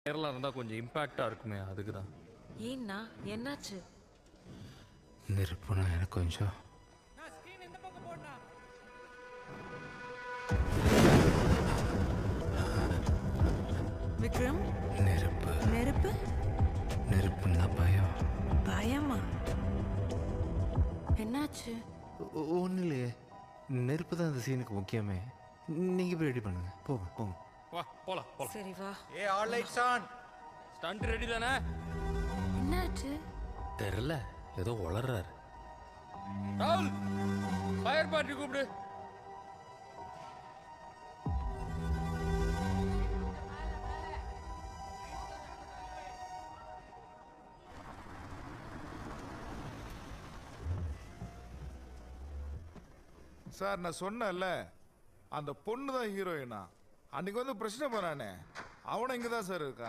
நேரில் இருந்தால் கொஞ்சம் இம்பேக்டாக இருக்குமே, அதுக்கு தான். ஏன்னா என்னாச்சு? நெருப்புனா எனக்கு கொஞ்சம் விக்ரம், நெருப்பு நெருப்பு நெருப்புன்னா பயம். பயமா? என்னாச்சு? ஒன்றும் இல்லையே, நெருப்பு தான் இந்த சீனுக்கு முக்கியமே. நீங்கள் போய் ரெடி பண்ணுங்க, போங்க போங்க. வா போலாம் போலாம். சரி வா. ஏ all lights on. Stunt ready தானே? என்னாச்சு? தெரில, ஏதோ வளர்றாரு. ராகுல், ஃபயர் பார்ட்டி கூப்பிடு. சார் நான் சொன்னேன்ல, அந்த பொண்ணு தான் ஹீரோயினா. அன்னைக்கு வந்து பிரச்சனை பண்ணானே, அவனை இங்கே தான் சார் இருக்கான்.